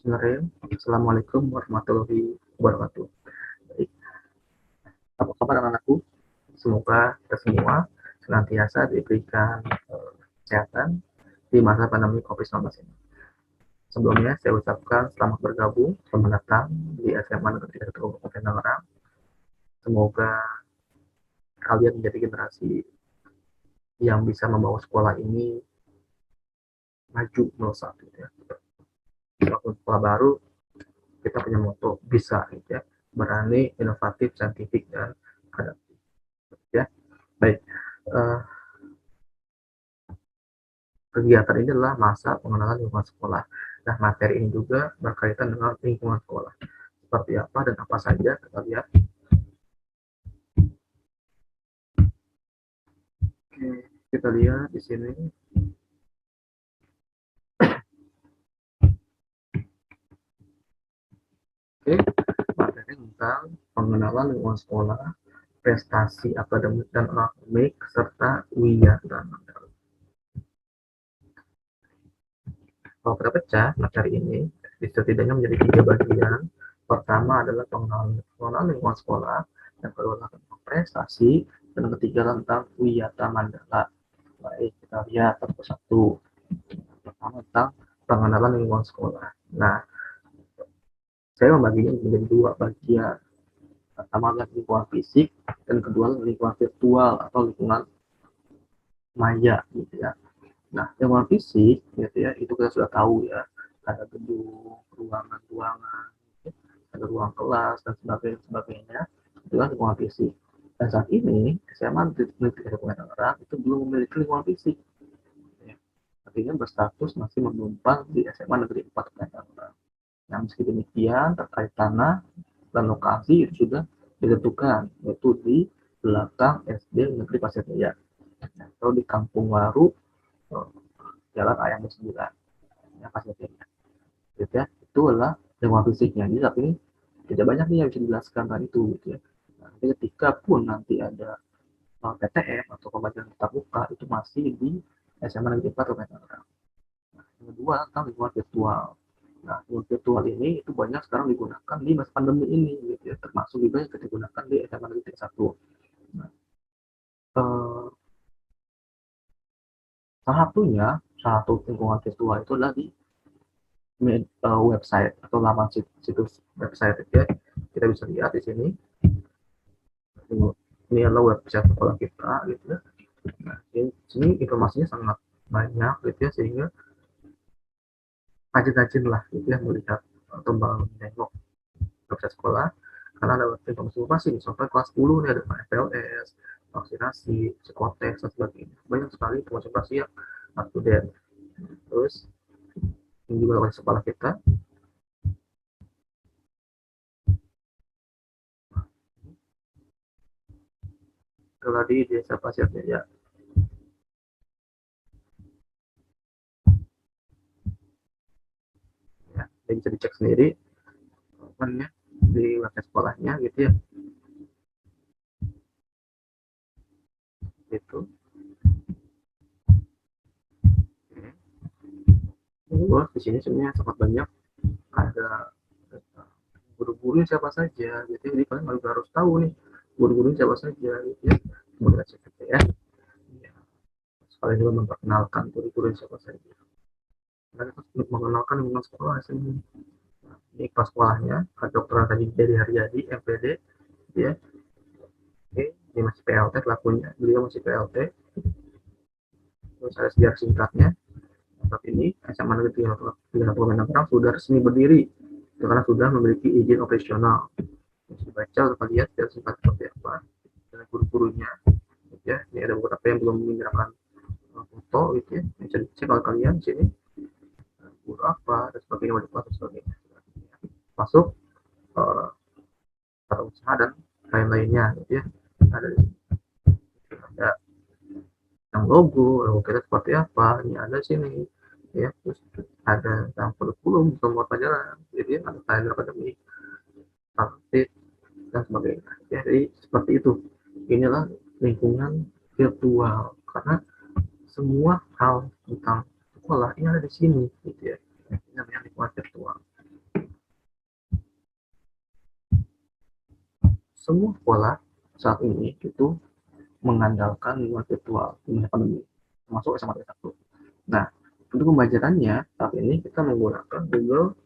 Bismillahirrahmanirrahim. Assalamualaikum warahmatullahi wabarakatuh. Baik, apa kabar anak-anakku? Semoga kita semua senantiasa diberikan kesehatan di masa pandemi COVID-19 ini. Sebelumnya saya ucapkan selamat bergabung, selamat datang di SMA Negeri 1 Kabupaten Tangerang. Semoga kalian menjadi generasi yang bisa membawa sekolah ini maju melesat gitu ya. Walaupun sekolah baru, kita punya moto bisa gitu ya, berani, inovatif, saintifik dan adaptif ya. Baik, uh, kegiatan ini adalah masa pengenalan lingkungan sekolah. Nah, materi ini juga berkaitan dengan lingkungan sekolah. Seperti apa dan apa saja kita lihat. Oke, kita lihat di sini. Oke, materi tentang pengenalan lingkungan sekolah, prestasi akademik dan akademik, serta WIA dan mandala. Kalau kita pecah materi ini, setidaknya menjadi 3 bagian. Pertama adalah pengenalan lingkungan sekolah, yang kedua adalah tentang prestasi, dan yang ketiga tentang Wiyata Mandala. Baik, kita lihat satu persatu. Pertama tentang pengenalan lingkungan sekolah. Nah, saya membaginya menjadi 2 bagian. Pertama adalah lingkungan fisik, dan kedua adalah lingkungan virtual atau lingkungan maya gitu ya. Nah, lingkungan fisik gitu ya, itu kita sudah tahu ya, ada gedung, ruangan-ruangan, ada ruang kelas dan sebagainya. Itu kan lingkungan fisik. Dan saat ini SMA Negeri Tangerang itu belum memiliki lingkungan fisik. Ya. Artinya berstatus masih menumpang di SMA Negeri 4 Tangerang. Nah, meski demikian terkait tanah dan lokasi itu sudah ditentukan, yaitu di belakang SD Negeri Pasir Jaya atau di Kampung Waru, Jalan Ayam 9, ya Pasir Jaya. Gitu ya. Itu adalah lingkungan fisiknya. Jadi tapi ini tidak banyak nih yang bisa dijelaskan tentang itu gitu ya. Nah, ketika pun nanti ada PTM atau pembelajaran tatap muka itu masih di SMA Negeri 4 Tangerang. Nah, yang kedua tentang lingkungan virtual. Nah, lingkungan virtual ini itu banyak sekarang digunakan di masa pandemi ini gitu ya, termasuk juga yang digunakan di SMA Negeri 1. Nah, eh, salah satu lingkungan virtual itu adalah di website atau laman situs website ya. Kita bisa lihat di sini. Ini adalah website sekolah kita gitu ya. Nah, di sini informasinya sangat banyak gitu ya, sehingga rajin-rajin lah gitu ya melihat atau menengok website sekolah, karena ada informasi misalnya kelas 10 nih ada FLS, vaksinasi, psikotes dan sebagainya, banyak sekali informasi yang up to date. Terus ini juga oleh sekolah kita. Kalau di desa Pasir Jaya ya, ya bisa dicek sendiri kan ya di website sekolahnya gitu ya. Itu terus di sini sebenarnya sangat banyak, ada guru-guru siapa saja gitu, jadi kalian harus tahu nih guru-guru siapa saja gitu ya, kemudian cek gitu ya. Ya, sekalian juga memperkenalkan guru-guru siapa saja, dan mengenalkan lingkungan sekolah sini. Nah, ini kelas sekolahnya Kak Dr. tadi dari Haryadi MPD ya. Oke, ini masih PLT pelakunya, beliau masih PLT. Terus ada sejarah singkatnya. Saat ini SMA Negeri 3 Tangerang sudah resmi berdiri karena sudah memiliki izin operasional. Bisa dibaca atau lihat secara singkat seperti apa dengan guru-gurunya ya. Ini ada beberapa yang belum menyerahkan foto gitu ya, bisa dicek kalau kalian di sini guru apa dan sebagainya, wajib kelas dan sebagainya. Masuk uh, tata usaha dan lain-lainnya gitu ya. Ada ada yang logo kita seperti apa, ini ada sini ya. Terus ada yang kurikulum semua pelajaran, jadi ada kalender akademik, praktik dan sebagainya ya. Jadi seperti itu, inilah lingkungan virtual, karena semua hal tentang sekolah ini ada di sini gitu ya. Ini namanya lingkungan virtual. semua sekolah saat ini itu mengandalkan lingkungan virtual di masa pandemi, termasuk SMA 1. Nah, untuk pembelajarannya saat ini kita menggunakan Google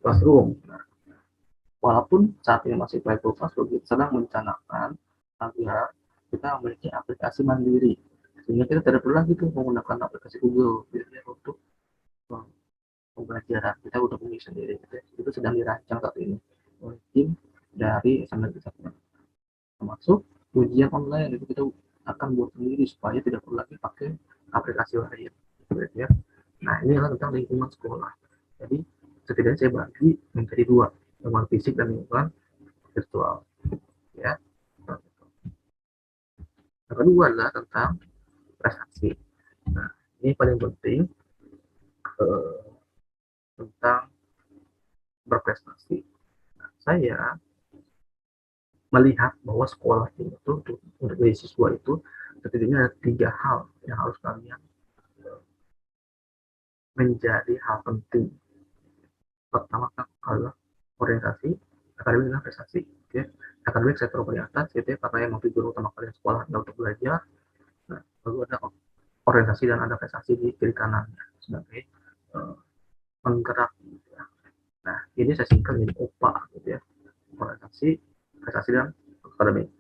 Classroom. Nah, walaupun saat ini masih Google Classroom, kita sedang merencanakan agar kita memiliki aplikasi mandiri, sehingga kita tidak perlu lagi tuh menggunakan aplikasi Google untuk pembelajaran. Kita udah punya sendiri. Itu sedang dirancang saat ini oleh tim dari SMA 1. Termasuk ujian online itu kita akan buat sendiri supaya tidak perlu lagi pakai aplikasi lain. Ya. Nah, ini adalah tentang lingkungan sekolah. Jadi, setidaknya saya bagi menjadi dua, lingkungan fisik dan lingkungan virtual. Ya. Yang kedua adalah tentang prestasi. Nah, ini paling penting eh, tentang berprestasi. Nah, saya melihat bahwa sekolah itu untuk siswa itu setidaknya ada 3 hal yang harus kalian menjadi hal penting. Pertama adalah orientasi, akademik dan prestasi. Ya. Akademik sektor paling atas, gitu ya, karena yang tujuan utama kalian sekolah adalah untuk belajar. Nah, lalu ada orientasi dan ada prestasi di kiri kanannya sebagai penggerak. Gitu ya. Nah, ini saya singkat jadi OPA, gitu ya. Orientasi, prestasi dan akademik.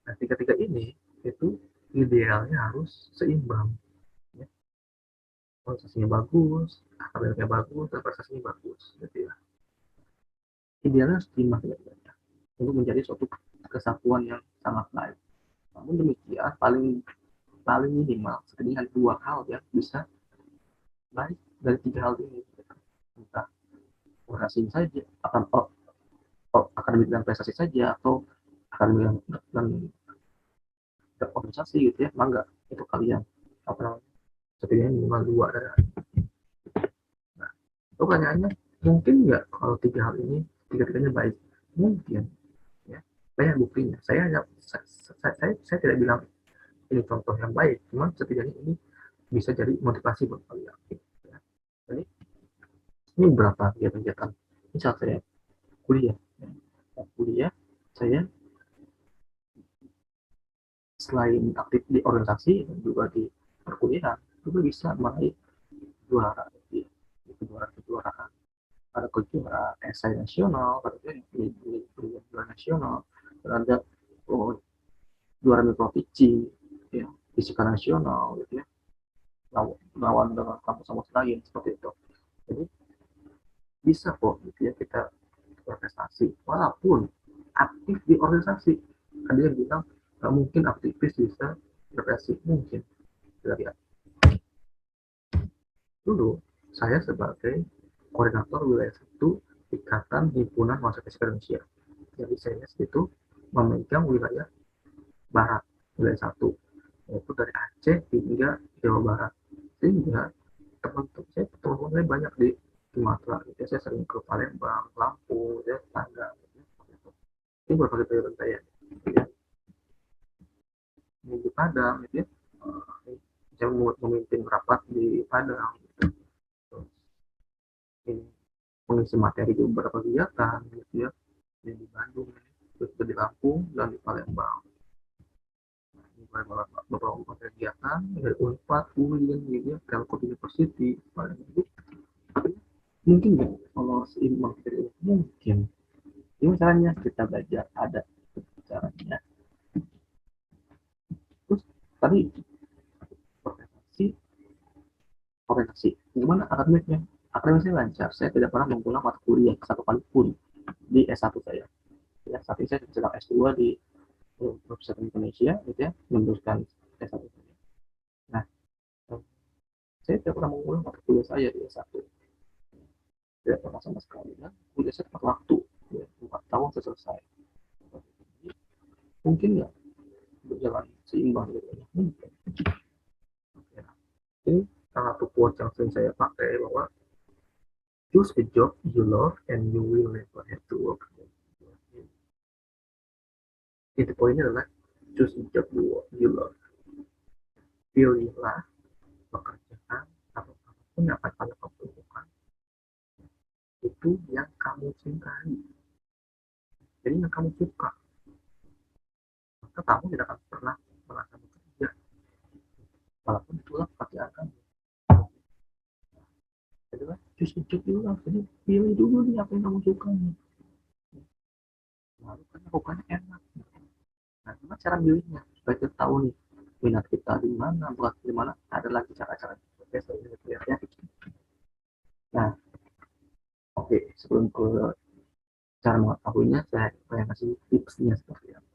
Nah, tiga-tiga ini itu idealnya harus seimbang. Ya. Organisasinya bagus, akademiknya bagus, dan prestasinya bagus. Gitu ya. Idealnya harus seimbang tiga-tiganya untuk menjadi suatu kesatuan yang sangat baik. Namun demikian, paling minimal setidaknya 2 hal yang bisa baik dari 3 hal ini. Entah organisasi saja, akademik dan prestasi saja, atau akademik dan organisasi gitu ya, mangga itu kalian apa namanya setidaknya minimal 2 dari. Nah, pertanyaannya, mungkin nggak kalau 3 hal ini tiga-tiganya baik? Mungkin, ya. Banyak buktinya. Saya tidak bilang ini contoh yang baik, cuman setidaknya ini bisa jadi motivasi buat kalian. Ya. Jadi ini berapa kegiatan-kegiatan? Misal saya kuliah, ya. Kuliah saya selain aktif di organisasi dan juga di perkuliahan juga bisa meraih juara di kejuaraan. Ada kejuaraan esai nasional, ada juara nasional, dan ada juara mikrofici, ya, fisika nasional, gitu ya, lawan dengan kampus-kampus lain seperti itu. Jadi bisa kok, gitu ya, kita berprestasi walaupun aktif di organisasi. Ada yang bilang nggak mungkin aktivis bisa berprestasi, mungkin. Kita lihat dulu, saya sebagai koordinator wilayah 1 Ikatan Himpunan Mahasiswa Fisika Indonesia. Jadi saya itu memegang wilayah barat, wilayah 1, yaitu dari Aceh hingga Jawa Barat. Sehingga teman-teman saya banyak di Sumatera. Gitu. Saya sering ke Palembang, Lampung, ya, Padang. Gitu. Ini berbagai pilihan saya. Gitu ya. Di Padang, gitu ya. Saya memimpin rapat di Padang. Gitu. Terus, ini mengisi materi di beberapa kegiatan, gitu ya. Di Bandung, terus di Lampung, dan di Palembang. Beberapa kegiatan dari Unpad, UIN, gitu ya, Telkom University, gitu. Mungkin nggak kalau seimbang dari mungkin. Ini caranya kita belajar ada caranya. Terus tadi orientasi, orientasi. Gimana akademiknya? Akademiknya lancar. Saya tidak pernah mengulang mata kuliah satu kali pun di S1 saya. Ya, saat ini saya sedang S2 di Universitas Indonesia, gitu ya, meneruskan S1 saya. Nah, saya tidak pernah mengulang mata kuliah saya di S1. Tidak pernah sama sekali. Ya. Kuliah saya tepat waktu. Ya, 4 tahun saya selesai. Mungkin nggak berjalan seimbang gitu ya? Mungkin. Ya. Ini salah satu quote yang sering saya pakai bahwa choose a job you love and you will never have to work. Itu poinnya adalah choose a job you love. Pilihlah pekerjaan atau apapun yang akan kamu lakukan itu yang kamu cintai. Jadi yang kamu suka. maka kamu tidak akan pernah merasa bekerja, walaupun itulah pekerjaan kamu. Jadi kan cus dulu lah, jadi pilih dulu nih apa yang kamu suka nih, lalu kan lakukannya enak. Nah, gimana cara milihnya supaya kita tahu nih minat kita di mana, buat di mana, ada lagi cara-cara ya. Nah, oke, sebelum ke cara mengetahuinya, saya kasih tipsnya seperti apa.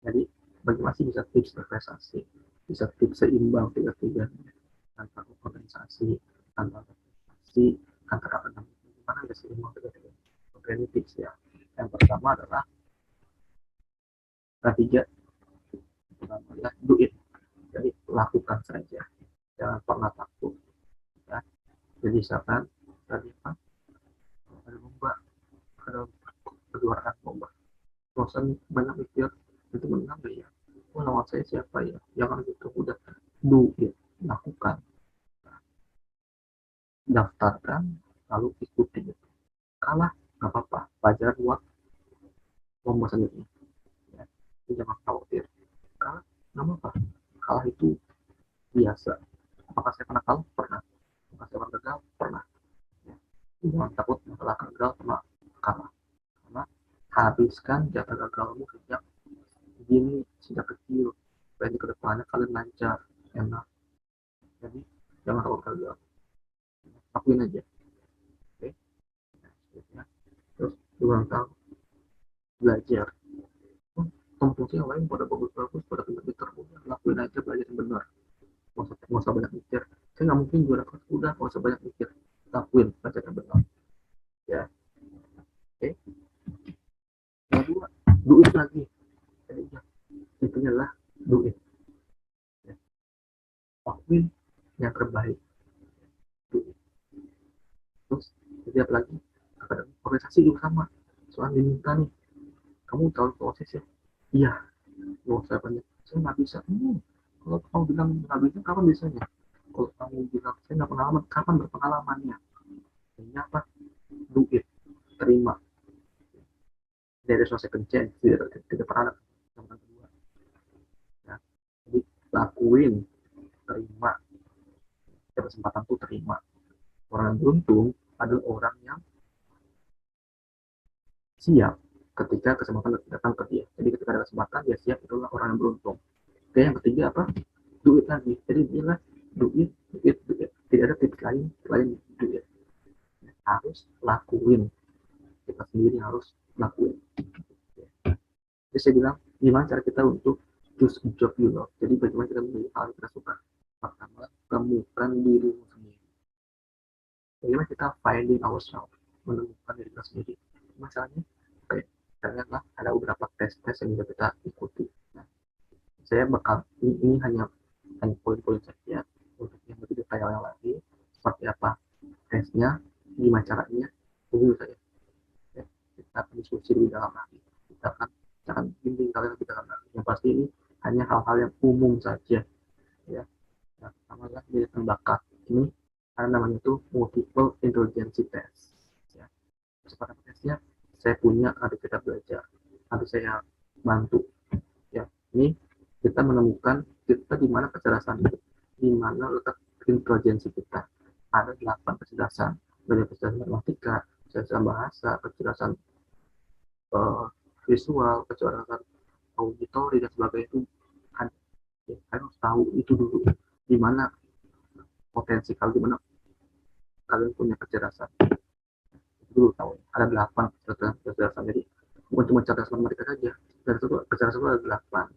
Jadi, bagaimana sih bisa tips berprestasi, bisa tips seimbang tiga-tiganya, tanpa organisasi, tanpa organisasi, antara enam, gimana bisa seimbang tiga-tiganya. Oke, ini tips ya. Yang pertama adalah ketiga, pertama adalah do it. Jadi lakukan saja, jangan pernah takut. Ya. Jadi misalkan tadi apa, ada lomba, ada kejuaraan lomba, nggak usah banyak mikir itu menang gak ya, lawan saya siapa ya, jangan gitu, udah do it, lakukan, daftarkan, lalu ikuti itu. Kalah nggak apa-apa, pelajaran buat lomba selanjutnya ya. Jadi jangan khawatir, kalah nggak apa-apa, kalah itu biasa. Apakah saya pernah kalah? Pernah. Apakah saya pernah gagal? Pernah ya. Jangan takut masalah gagal sama kalah, karena habiskan jatah gagalmu sejak dini, sejak kecil, supaya di kedepannya kalian lancar, enak. Jadi jangan takut gagal, lakuin aja. Oke. Nah, terus ulang tahun belajar. Komposisi yang lain pada bagus-bagus, pada pintar-pintar, udah lakuin aja, belajar yang benar. Nggak usah banyak mikir, saya nggak mungkin juara kelas, udah nggak usah banyak mikir, lakuin belajar yang benar ya. Oke. Yang kedua, duit lagi. Jadi ya, intinya lah duit ya. Lakuin yang terbaik, duit. Terus setiap lagi organisasi juga sama, soal diminta nih, kamu tahu proses ya, iya, nggak usah banyak, saya nggak bisa. Kalau kamu bilang nggak bisa, kapan bisanya? Kalau kamu bilang saya nggak pengalaman, kapan berpengalamannya? Ini apa? Duit, terima. Dari no second chance, tidak pernah ada kesempatan kedua ya. Jadi lakuin, terima, kesempatan tuh terima. Orang yang beruntung adalah orang yang siap ketika kesempatan datang ke dia. Jadi ketika ada kesempatan dia siap, itulah orang yang beruntung. Oke, yang ketiga apa? Duit lagi. Jadi inilah duit, duit, duit. Tidak ada tips lain selain duit. Harus lakuin. Kita sendiri harus lakuin. Jadi saya bilang, gimana cara kita untuk choose a job you love. Jadi bagaimana kita memilih hal yang kita suka. Pertama, temukan dirimu sendiri. Bagaimana kita finding ourselves, menemukan diri kita sendiri. Masalahnya, oke, ternyata ada beberapa tes-tes yang bisa kita ikuti. Nah, saya bakal, ini hanya poin-poin saja, untuk yang lebih detailnya lagi, seperti apa tesnya, gimana caranya, tunggu saya. Ya, kita akan diskusi lebih dalam lagi. Kita akan bimbing kalian lebih dalam lagi. Yang pasti ini hanya hal-hal yang umum saja. Ya, nah, sama lah minat bakat. Ini karena namanya itu multiple intelligence test. Ya, kesempatan tesnya saya punya, nanti kita belajar, nanti saya bantu. Ya, ini kita menemukan kita di mana kecerdasan itu, di mana letak intelijensi kita. Ada 8 kecerdasan, dari kecerdasan matematika, kecerdasan bahasa, kecerdasan uh, visual, kecerdasan auditori dan sebagainya itu kan. Ya, harus tahu itu dulu, di mana potensi kalian, di mana kalian punya kecerdasan. Itu dulu tahu. Ada 8 kecerdasan, jadi bukan cuma cerdas matematika saja, kecerdasan itu ada 8.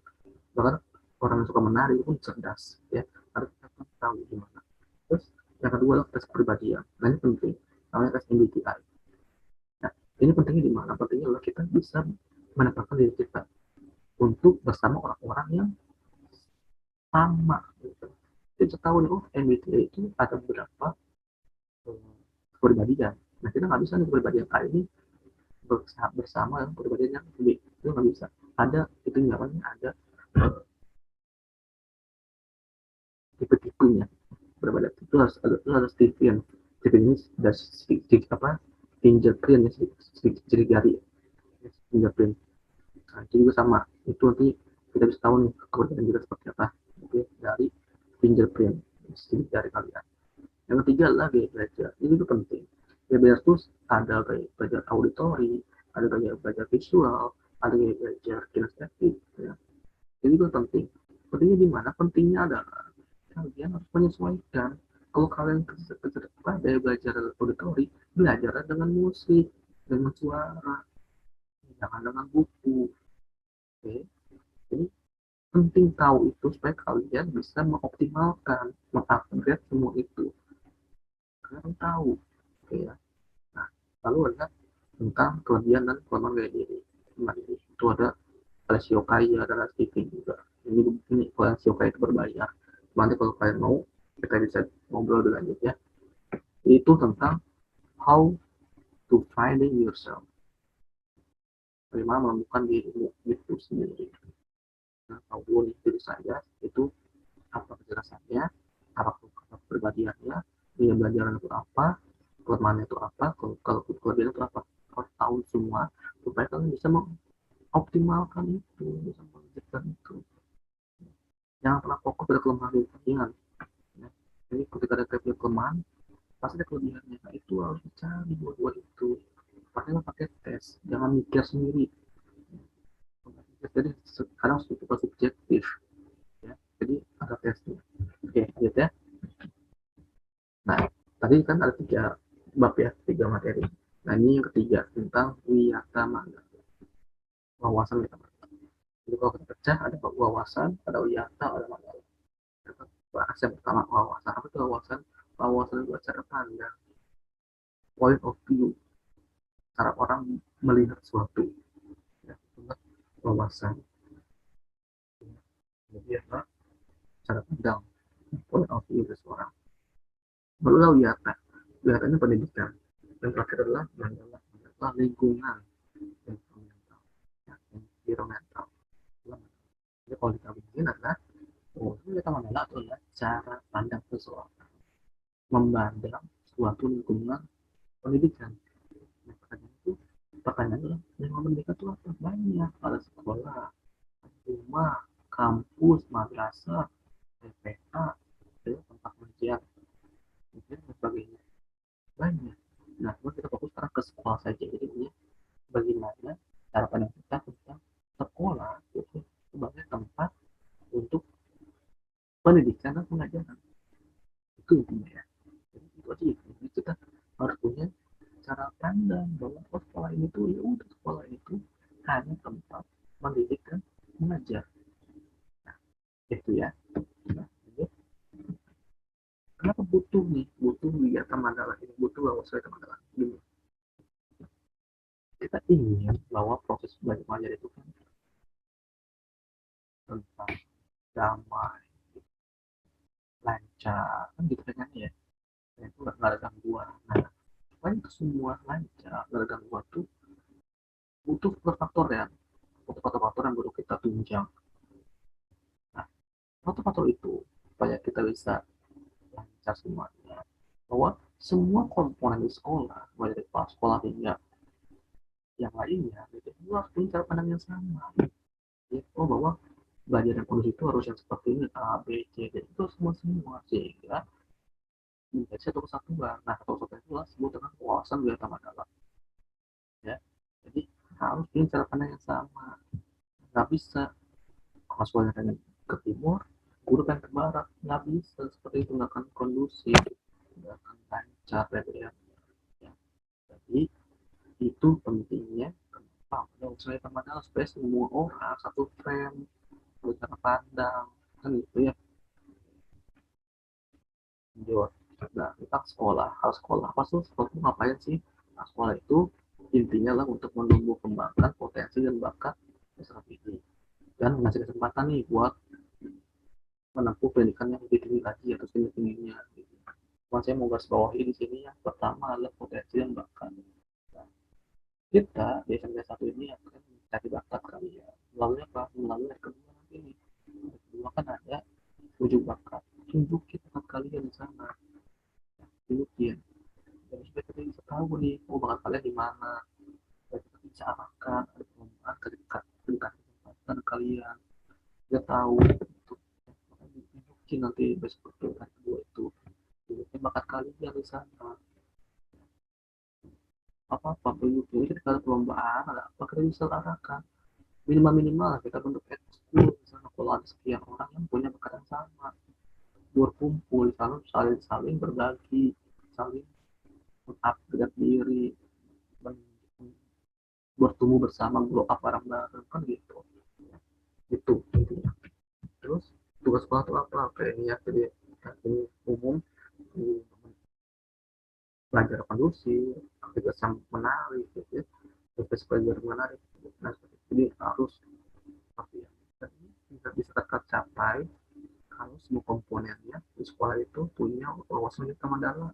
Bahkan orang yang suka menari pun cerdas ya, harus kita tahu gimana. Terus yang kedua adalah tes kepribadian. Nah ini penting, namanya tes MBTI. Nah ini pentingnya di mana? Pentingnya adalah kita bisa menempatkan diri kita untuk bersama orang-orang yang sama gitu. Kita tahu nih, oh MBTI itu ada beberapa kepribadian. Nah kita nggak bisa nih kepribadian A ini bersama dengan kepribadian yang B, itu nggak bisa. Ada itu namanya, ada tipe-tipenya berbeda. Itu harus Stephen ini dari apa, fingerprint ya, jari jari, fingerprint. Nah, itu juga sama, itu nanti kita bisa tahu nih kepribadian kita seperti apa. Oke, dari fingerprint sidik jari kalian. Yang ketiga adalah gaya belajar. Ini juga penting. Gaya belajar itu ada gaya belajar auditori, ada gaya belajar visual, ada gaya belajar kinestetik. Ya. Ini juga penting. Pentingnya di mana? Pentingnya adalah kalian harus menyesuaikan. Kalau kalian gaya belajar auditori, belajar dengan musik, dengan suara, jangan dengan buku. Oke. Jadi penting tahu itu supaya kalian bisa mengoptimalkan, mengupgrade semua itu. Kalian tahu, oke ya. Nah, lalu ada tentang kelebihan dan kelemahan gaya diri. Nah, itu ada rasio kaya dan rasio juga. Ini kalau rasio kaya itu berbayar. Nanti kalau kalian mau, kita bisa ngobrol lebih lanjut ya. Itu tentang how to finding yourself. Bagaimana menemukan dirimu itu sendiri. Nah, tahu dulu nih diri saya itu apa kejelasannya, apa kepribadiannya, dia belajar itu apa, kelemahannya itu apa, kalau kelebihan itu apa. Harus tahu semua supaya kalian bisa mengoptimalkan itu, bisa mengerjakan itu. Jangan pernah fokus pada kelemahan kalian. Ya. Jadi ketika ada kelemahan, pasti ada kelebihannya. Nah, itu harus dicari dua-dua itu. Makanya pakai tes, jangan mikir sendiri. Jadi sekarang super subjektif. Ya. Jadi ada tesnya. Oke, lihat ya. Nah, tadi kan ada tiga bab ya, tiga materi. Nah, ini yang ketiga tentang wiyata mana, wawasan wiyata mana. Jadi kalau kita pecah ada wawasan, ada wiyata, ada mana. Bahas yang pertama wawasan. Apa itu wawasan? Wawasan itu cara pandang, point of view, cara orang melihat sesuatu. Ya, wawasan. Jadi adalah cara pandang, point of view seseorang. Barulah wiyata. Wiyata ini pendidikan. Dan terakhir adalah lingkungan, environmental, ya, environmental. Jadi kalau dikabungin adalah kita menolak adalah cara pandang seseorang memandang suatu lingkungan pendidikan. Nah, pertanyaan adalah lingkungan pendidikan itu apa? Banyak, ada sekolah, rumah, kampus, madrasah, TPA, tempat kerja, dan sebagainya. Banyak. Nah, kita fokus sekarang ke sekolah saja. Jadi ini bagaimana cara pandang kita tentang sekolah itu sebagai tempat untuk pendidikan dan pengajaran. Itu intinya ya. Jadi itu aja itu. Jadi kita harus punya cara pandang bahwa oh, sekolah ini tuh ya udah sekolah itu hanya tempat mendidik dan mengajar. Nah, itu ya. Nah, ini kenapa butuh nih? Butuh wiyata mandala ini, butuh wawasan wiyata mandala. Gini, kita ingin bahwa proses belajar mengajar itu kan tentang damai, lancar, kan gitu kan ya. Nah, itu nggak ada gangguan. Nah, supaya itu semua lancar, nggak ada gangguan tuh butuh faktor ya, butuh faktor-faktor yang baru kita tunjang. Nah, faktor-faktor itu supaya kita bisa lancar semuanya, bahwa semua komponen di sekolah, mulai dari kepala sekolah hingga yang lainnya, itu harus punya cara pandang yang sama. Ya, oh bahwa belajar yang kondisi itu harus yang seperti ini A, B, C, D itu semua sehingga menjadi satu kesatuan. Nah, satu kesatuan itu disebut dengan wawasan wiyata mandala. Ya, jadi harus punya cara pandang yang sama. Nggak bisa sekolahnya pengen ke timur, guru pengen ke barat, nggak bisa seperti itu, nggak akan kondusif, nggak akan lancar ya. Ya. Jadi itu pentingnya kenapa saya teman supaya semua orang satu frame cara pandang kan gitu ya. Lanjut. Nah, tentang sekolah, hal sekolah apa sih, sekolah itu ngapain sih? Nah, sekolah itu intinya lah untuk menumbuh kembangkan potensi dan bakat masyarakat ini dan mengasih kesempatan nih buat menempuh pendidikan yang lebih tinggi lagi atau tinggi tingginya gitu. Cuma saya mau garis bawahi di sini yang pertama adalah potensi dan bakat. Nah, kita di SMP 1 ini akan mencari bakat kalian melalui apa? Melalui yang kedua nanti ini. Yang kedua kan ada ujuk bakat. Tunjukin bakat kalian di sana. Tunjukin. Dan supaya kita bisa tahu nih, oh bakat kalian di mana. Dan kita bisa arahkan, ada perlombaan kedekat kesempatan kalian. kita tahu itu mungkin nanti besok itu hari kedua itu bakat kalian di sana apa itu kita kalau perlombaan ada apa kita bisa arahkan minimal kita bentuk ekskul misalnya kalau ada sekian orang yang punya bakat yang sama berkumpul selalu saling saling berbagi saling upgrade diri bertumbuh bersama grow up bareng-bareng kan gitu itu intinya terus tugas sekolah itu apa kayak ini ya jadi ini umum belajar kondusif kebiasaan menari gitu ya terus belajar menari nah jadi harus seperti ya tidak bisa tercapai kalau semua komponennya di sekolah itu punya wawasan yang mendalam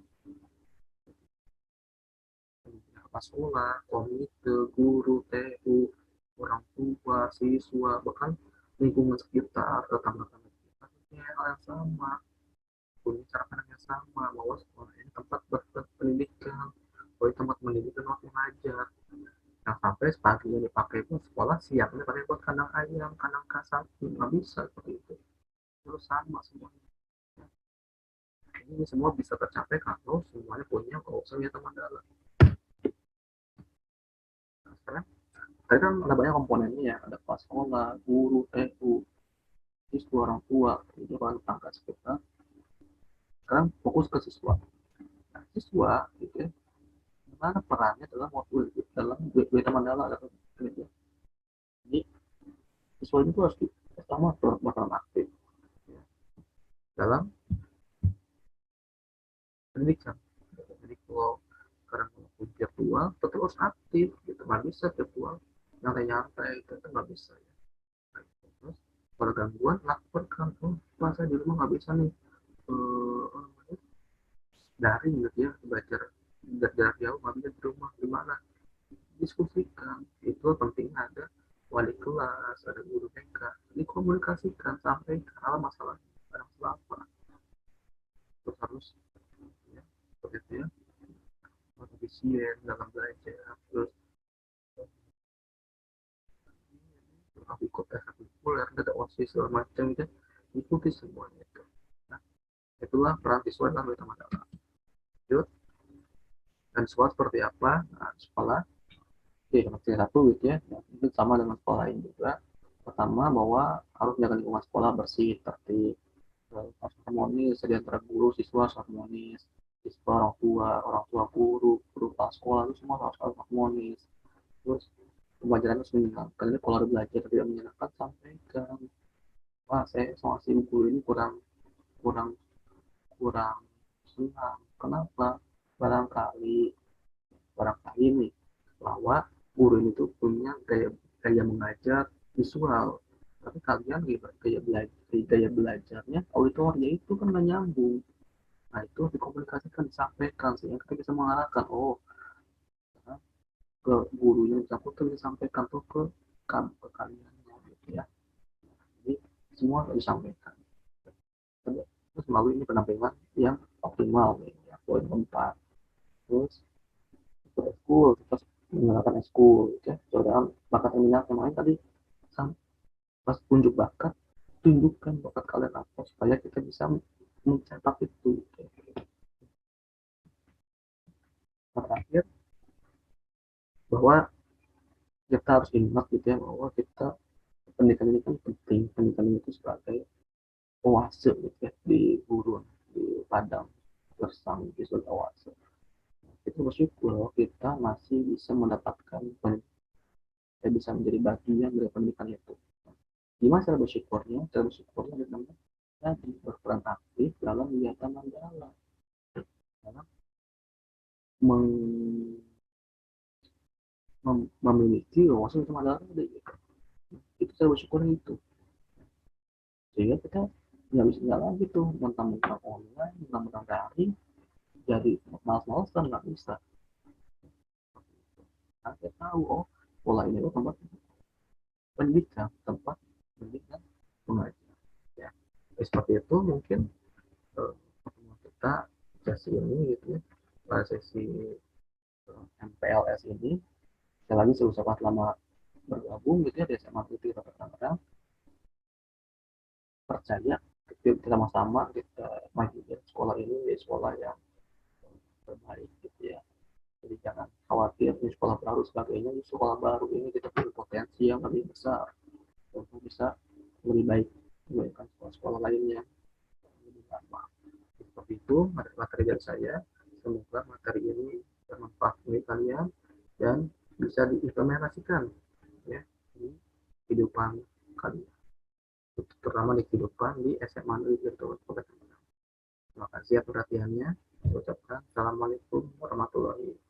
kepala sekolah, komite, guru, TU, orang tua, siswa, bahkan lingkungan sekitar, tetangga-tetangga kita punya hal yang sama, punya cara pandang yang sama, bahwa sekolah ini tempat berpendidikan, bahwa tempat mendidik waktu mengajar. Yang sampai sepatunya dipakai pun sekolah siapnya pakai buat kandang ayam, kandang kasar, nggak bisa seperti itu. Terus sama semuanya. Ini semua bisa tercapai kalau semuanya punya wawasan yang mendalam. Nah, sekarang tadi kan ada banyak komponennya ya, ada kepala sekolah, guru, TU, siswa, orang tua, itu kan tangga sekitar. Sekarang fokus ke siswa. Nah, siswa gitu ya, gimana perannya dalam waktu dalam Weta Mandala ada gitu. Jadi siswa itu harus pertama berperan aktif ya, dalam pendidikan. Jadi kalau sekarang virtual, tetap harus aktif gitu, nggak bisa virtual nyantai-nyantai itu nggak bisa ya. Terus kalau gangguan laporkan, oh masa di rumah nggak bisa nih daring gitu ya belajar jarak jauh nggak bisa di rumah gimana diskusikan itu penting ada wali kelas ada guru TK dikomunikasikan sampaikan hal masalah ada masalah apa terus harus ya seperti itu ya efisien dalam belajar terus aku ikut ekstrakurikuler ada osis segala macam gitu ikuti semuanya itu nah, itulah peran siswa dalam utama dalam dan sekolah seperti apa nah, sekolah Oke, nomor satu gitu ya, itu sama dengan sekolah lain juga. Pertama bahwa harus menjaga lingkungan sekolah bersih, tertib, harus harmonis, jadi antara guru, siswa harus harmonis, siswa, orang tua guru, guru kepala sekolah itu semua harus harmonis. Terus pembelajaran harus menyenangkan. Ini kalau ada belajar tidak menyenangkan, sampaikan. Wah, saya sama si guru ini kurang kurang kurang senang. Kenapa? Barangkali barangkali nih bahwa guru itu punya gaya gaya mengajar visual tapi kalian gaya belajarnya auditornya itu kan nggak nyambung nah itu dikomunikasikan disampaikan sehingga kita bisa mengarahkan oh nah, ke gurunya disampaikan disampaikan tuh ke kalian gitu ya jadi semua harus disampaikan terus melalui ini penampilan yang optimal ya poin keempat terus school terus menggunakan school ya saudara bakat yang minat yang lain tadi pas tunjuk bakat tunjukkan bakat kalian apa supaya kita bisa mencetak itu nah, terakhir bahwa kita harus ingat gitu ya bahwa kita pendidikan ini kan penting pendidikan ini itu sebagai oase gitu ya di gurun di padang gersang di sebagai oase kita bersyukur bahwa kita masih bisa mendapatkan kita bisa menjadi bagian dari pendidikan itu gimana cara bersyukurnya cara bersyukurnya dengan tadi berperan aktif dalam kegiatan Mandala dalam memiliki wawasan tentang Mandala itu saya bersyukur itu sehingga kita nggak bisa nggak lagi tuh mentang-mentang online mentang-mentang daring jadi malas-malasan nggak bisa nah, saya tahu oh pola ini oh tempat pendidikan tempat pendidikan mengajar ya seperti itu mungkin pertemuan kita sesi ini gitu ya pada sesi MPLS ini sekali lagi saya ucapkan selamat bergabung gitu ya di SMA Putri Kota Tangerang percaya kita sama-sama kita maju di sekolah ini, di sekolah yang terbaik gitu ya. Jadi jangan khawatir di sekolah baru sebagainya, di sekolah baru ini kita punya potensi yang lebih besar untuk bisa lebih baik dibandingkan sekolah-sekolah lainnya lebih lama. Seperti itu materi dari saya. Semoga materi ini bermanfaat bagi kalian dan bisa diimplementasikan ya di kehidupan kalian, terutama di kehidupan di SMA negeri Tirto. Terima kasih atas perhatiannya. Saya ucapkan Assalamualaikum warahmatullahi wabarakatuh.